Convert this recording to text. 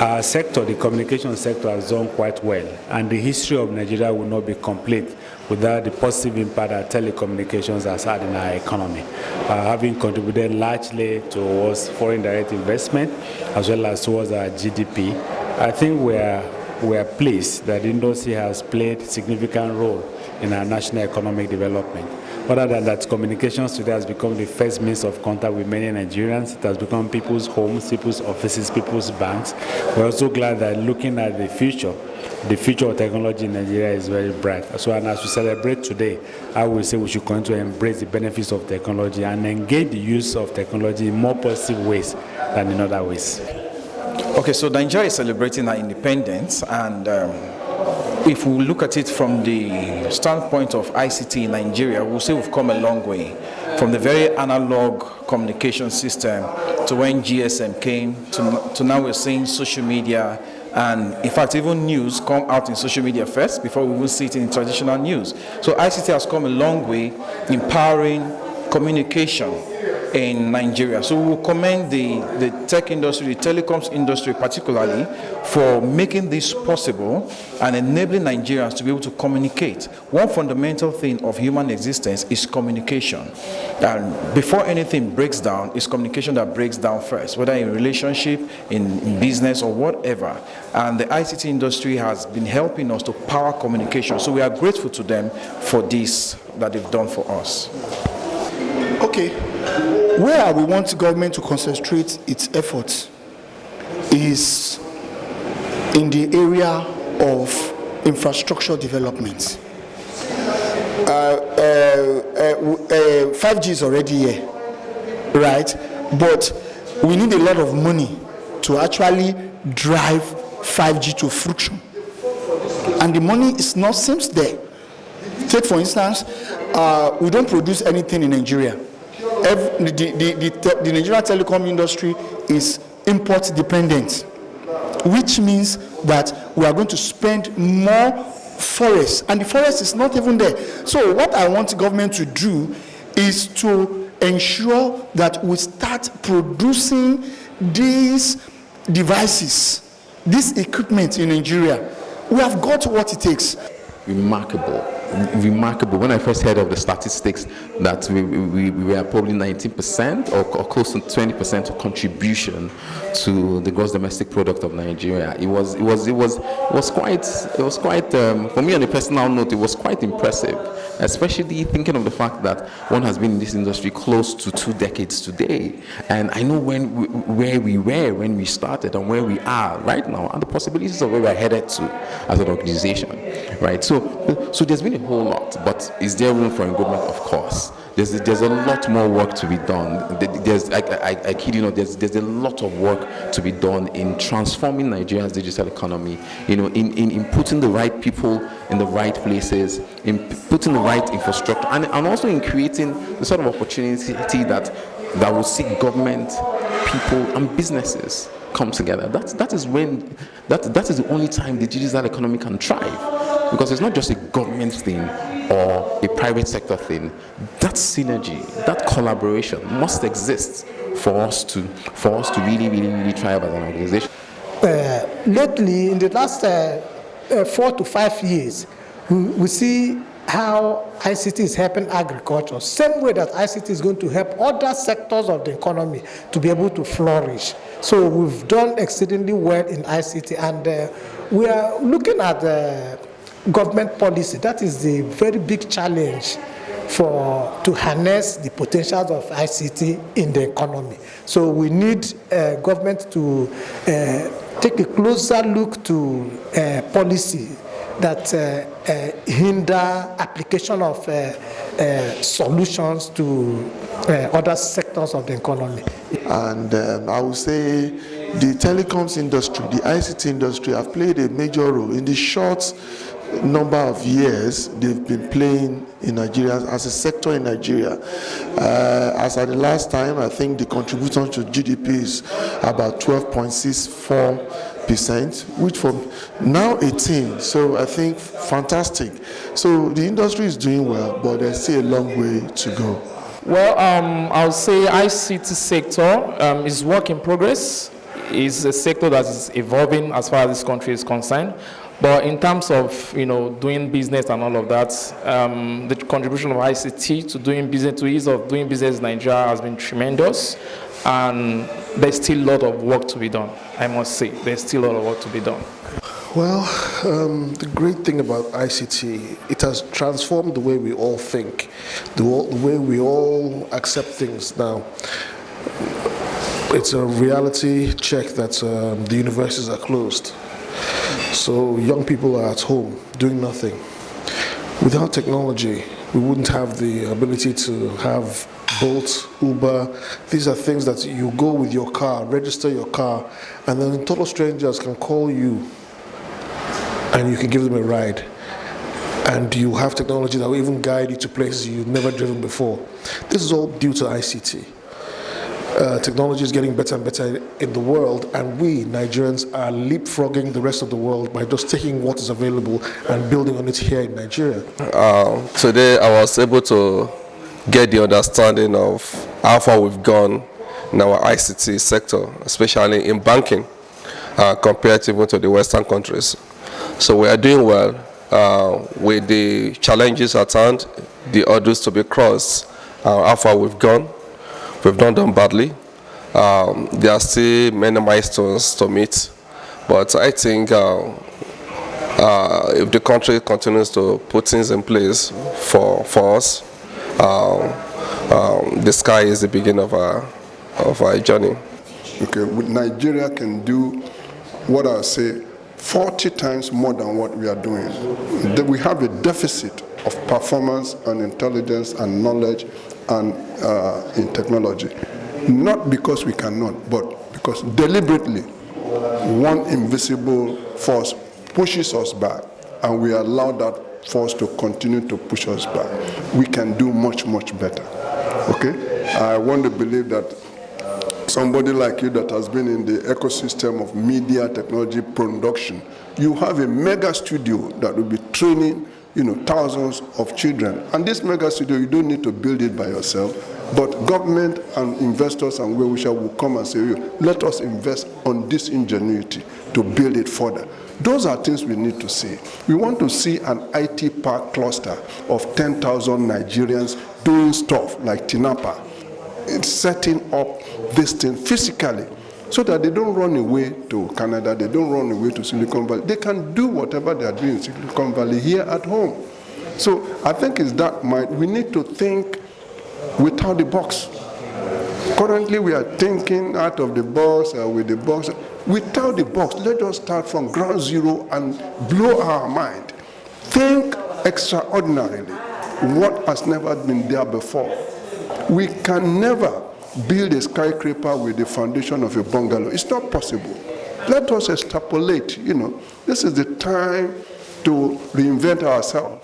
our sector, the communication sector, has done quite well, and the history of Nigeria will not be complete without the positive impact that telecommunications has had in our economy, having contributed largely towards foreign direct investment as well as towards our GDP. I think we are pleased that the industry has played a significant role in our national economic development. Other than that, communications today has become the first means of contact with many Nigerians. It has become people's homes, people's offices, people's banks. We're also glad that looking at the future of technology in Nigeria is very bright. So, and as we celebrate today, I will say we should continue to embrace the benefits of technology and engage the use of technology in more positive ways than in other ways. Okay, so Nigeria is celebrating our independence, and if we look at it from the standpoint of ICT in Nigeria, we'll say we've come a long way from the very analog communication system to when GSM came to now we're seeing social media, and in fact even news come out in social media first before we will see it in traditional news. So ICT has come a long way empowering communication in Nigeria. So we will commend the tech industry, the telecoms industry particularly, for making this possible and enabling Nigerians to be able to communicate. One fundamental thing of human existence is communication. And before anything breaks down, it's communication that breaks down first, whether in relationship, in business, or whatever. And the ICT industry has been helping us to power communication. So we are grateful to them for this that they've done for us. Okay, where we want government to concentrate its efforts is in the area of infrastructure development. 5G is already here, right? But we need a lot of money to actually drive 5G to fruition. And the money is not seems there. Take for instance, we don't produce anything in Nigeria. The Nigerian telecom industry is import dependent, which means that we are going to spend more forest, and the forest is not even there. So what I want the government to do is to ensure that we start producing these devices, this equipment in Nigeria. We have got what it takes. Remarkable. When I first heard of the statistics that we were probably 19% or close to 20% contribution to the gross domestic product of Nigeria, it was quite for me on a personal note, it was quite impressive, especially thinking of the fact that one has been in this industry close to 2 decades today, and I know where we were when we started and where we are right now, and the possibilities of where we're headed to as an organization, right? So there's been a whole lot, but is there room for improvement? Of course. There's a lot more work to be done. I kid you not, there's a lot of work to be done in transforming Nigeria's digital economy, in putting the right people in the right places, in putting the right infrastructure, and also in creating the sort of opportunity that will see government, people, and businesses come together. That is the only time the digital economy can thrive. Because it's not just a government thing or a private sector thing. That synergy, that collaboration must exist for us to really, really, really thrive as an organization. Lately, in the last 4 to 5 years, we see how ICT is helping agriculture, same way that ICT is going to help other sectors of the economy to be able to flourish. So we've done exceedingly well in ICT, and we are looking at government policy. That is the very big challenge to harness the potentials of ICT in the economy. So we need government to take a closer look to policy that hinder application of solutions to other sectors of the economy. And I would say the telecoms industry, the ICT industry have played a major role in the short number of years they've been playing in Nigeria as a sector in Nigeria. As at the last time, I think the contribution to GDP is about 12.64%, which from now 18. So I think fantastic. So the industry is doing well, but there's still a long way to go. Well, I'll say ICT sector is work in progress. is a sector that is evolving as far as this country is concerned. But in terms of doing business and all of that, the contribution of ICT to doing business, to ease of doing business in Nigeria has been tremendous, and there's still a lot of work to be done. I must say, there's still a lot of work to be done. Well, the great thing about ICT, it has transformed the way we all think, the way we all accept things now. It's a reality check that the universities are closed. So young people are at home doing nothing. Without technology, we wouldn't have the ability to have Bolt, Uber. These are things that you go with your car, register your car, and then total strangers can call you and you can give them a ride. And you have technology that will even guide you to places you've never driven before. This is all due to ICT. Technology is getting better and better in the world, and we Nigerians are leapfrogging the rest of the world by just taking what is available and building on it here in Nigeria. Today I was able to get the understanding of how far we've gone in our ICT sector, especially in banking, compared to the Western countries. So we are doing well with the challenges at hand, the hurdles to be crossed, how far we've gone. We've not done badly. There are still many milestones to meet, but I think if the country continues to put things in place for us, the sky is the beginning of our journey. Okay, Nigeria can do what I say 40 times more than what we are doing. We have a deficit of performance and intelligence and knowledge and in technology. Not because we cannot, but because deliberately one invisible force pushes us back, and we allow that force to continue to push us back. We can do much, much better. Okay? I want to believe that somebody like you that has been in the ecosystem of media technology production, you have a mega studio that will be training thousands of children. And this mega studio, you don't need to build it by yourself, but government and investors and well-wishers will come and say, let us invest on this ingenuity to build it further. Those are things we need to see. We want to see an IT park cluster of 10,000 Nigerians doing stuff like Tinapa, setting up this thing physically, so that they don't run away to Canada, they don't run away to Silicon Valley. They can do whatever they are doing in Silicon Valley here at home. So I think it's that mind. We need to think without the box. Currently we are thinking out of the box, with the box. Without the box, let us start from ground zero and blow our mind. Think extraordinarily, what has never been there before. We can never build a skyscraper with the foundation of a bungalow. It's not possible. Let us extrapolate, this is the time to reinvent ourselves.